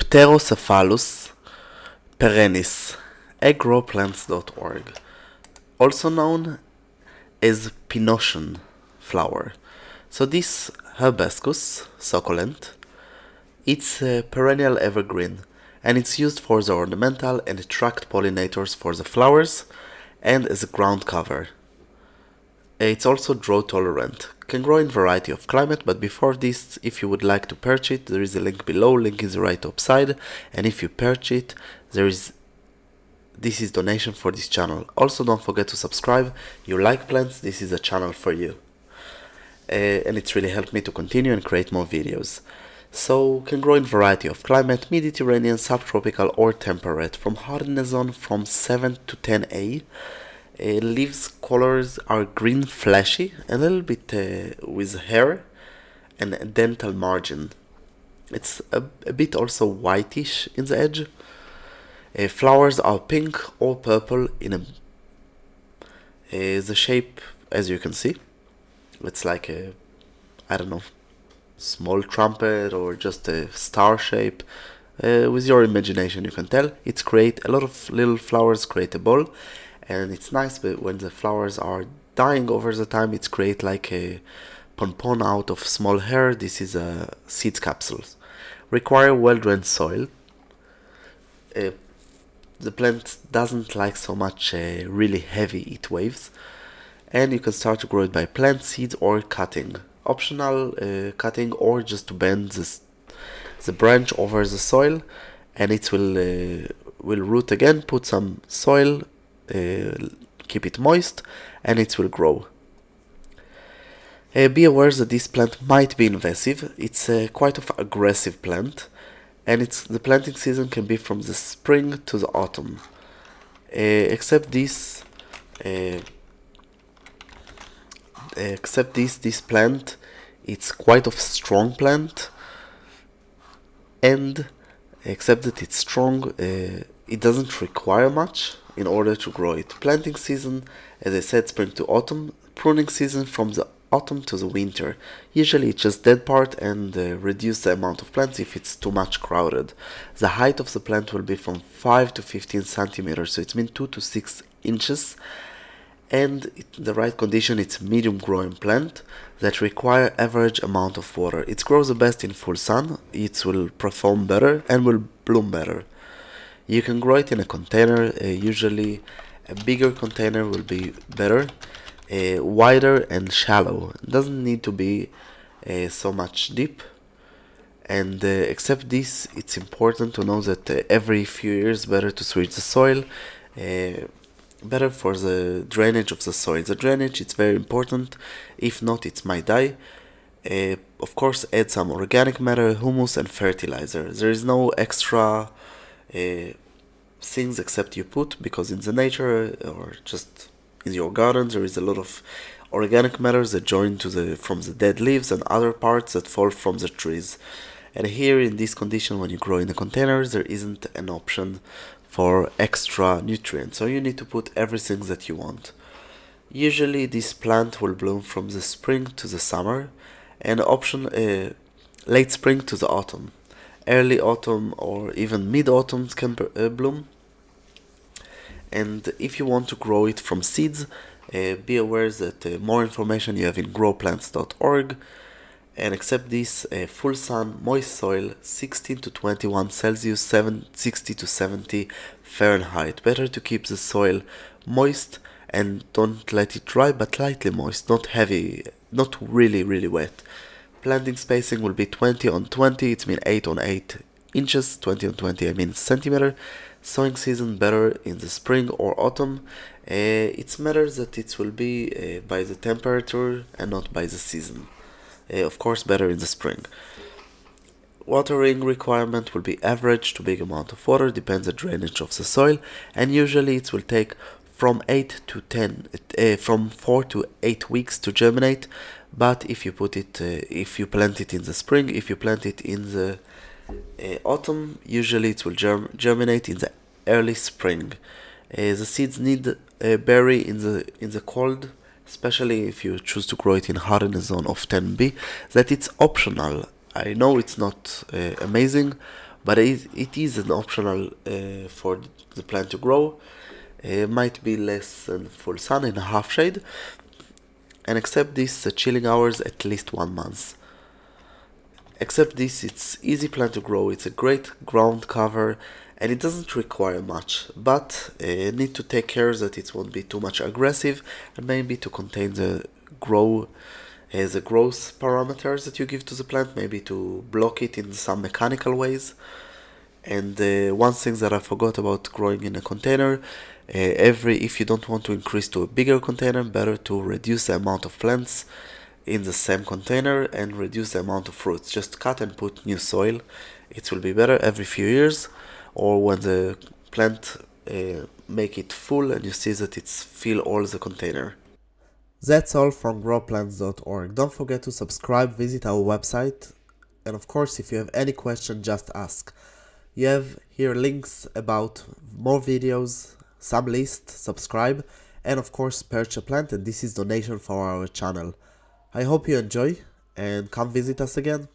Pterocephalus perennis, agrowplants.org, also known as Pincushion Flower. So this hibiscus succulent, it's a perennial evergreen, and it's used for the ornamental and attract pollinators for the flowers and as a ground cover. It's also drought tolerant. Can grow in variety of climate, but before this, if you would like to purchase it, there is a link below, link is right top side, and if you purchase it, this is donation for this channel. Also don't forget to subscribe. You like plants, this is a channel for you. And it's really helped me to continue and create more videos. So can grow in variety of climate, Mediterranean, subtropical or temperate, from hardiness zone from 7 to 10A. Leaves colors are green fleshy, a little bit with hair and a dental margin. It's a bit also whitish in the edge. Flowers are pink or purple in the shape, as you can see. It's like a, I don't know, small trumpet or just a star shape. With your imagination you can tell. It's create a lot of little flowers, create a ball. And it's nice, but when the flowers are dying over the time, it's create like a pompon out of small hair. This is a seed capsules. Require well-drained soil. The plant doesn't like so much really heavy heat waves. And you can start to grow it by plant seeds or cutting. Optional cutting or just to bend the branch over the soil, and it will root again. Put some soil. Keep it moist and it will grow. Be aware that this plant might be invasive. It's quite of aggressive plant, and the planting season can be from the spring to the autumn. Except this plant, it's quite of strong plant, and except that it's strong, it doesn't require much in order to grow it. Planting season, as I said, spring to autumn. Pruning season from the autumn to the winter. Usually it's just dead part and reduce the amount of plants if it's too much crowded. The height of the plant will be from 5 to 15 centimeters, so it means 2 to 6 inches. And in the right condition, it's a medium growing plant that require average amount of water. It grows the best in full sun. It will perform better and will bloom better. You can grow it in a container. Usually a bigger container will be better, wider and shallow. It doesn't need to be so much deep. And except this, it's important to know that every few years better to switch the soil, better for the drainage of the soil. The drainage, it's very important. If not, it might die. Of course, add some organic matter, humus and fertilizer. There is no extra things except you put, because in the nature or just in your garden there is a lot of organic matter that join from the dead leaves and other parts that fall from the trees. And here in this condition, when you grow in a container, there isn't an option for extra nutrients, so you need to put everything that you want. Usually this plant will bloom from the spring to the summer, and late spring to the autumn. Early autumn or even mid-autumn can bloom. And if you want to grow it from seeds, be aware that more information you have in growplants.org. And except this, full sun, moist soil, 16 to 21 Celsius, 60 to 70 Fahrenheit. Better to keep the soil moist and don't let it dry, but lightly moist, not heavy, not really wet. Planting spacing will be 20 on 20, it means 8 on 8 inches, 20 on 20 I mean centimeter. Sowing season better in the spring or autumn. It matters that it will be by the temperature and not by the season. Of course, better in the spring. Watering requirement will be average to big amount of water, depends on the drainage of the soil, and usually it will take from 4 to 8 weeks to germinate. But if you plant it in the spring, if you plant it in the autumn, usually it will germinate in the early spring. The seeds need bury in the cold, especially if you choose to grow it in hardiness zone of 10B. That it's optional. I know it's not amazing, but it is an optional for the plant to grow. Might be less than full sun in a half shade, and except this, chilling hours at least 1 month. Except this, it's easy plant to grow. It's a great ground cover, and it doesn't require much, but need to take care that it won't be too much aggressive, and maybe to contain the growth parameters that you give to the plant, maybe to block it in some mechanical ways. And one thing that I forgot about growing in a container, if you don't want to increase to a bigger container, better to reduce the amount of plants in the same container and reduce the amount of fruits. Just cut and put new soil. It will be better every few years, or when the plant make it full and you see that it's fill all the container. That's all from growplants.org. Don't forget to subscribe, visit our website, and of course, if you have any question, just ask. You have here links about more videos, some lists, subscribe, and of course purchase a plant, and this is donation for our channel. I hope you enjoy and come visit us again.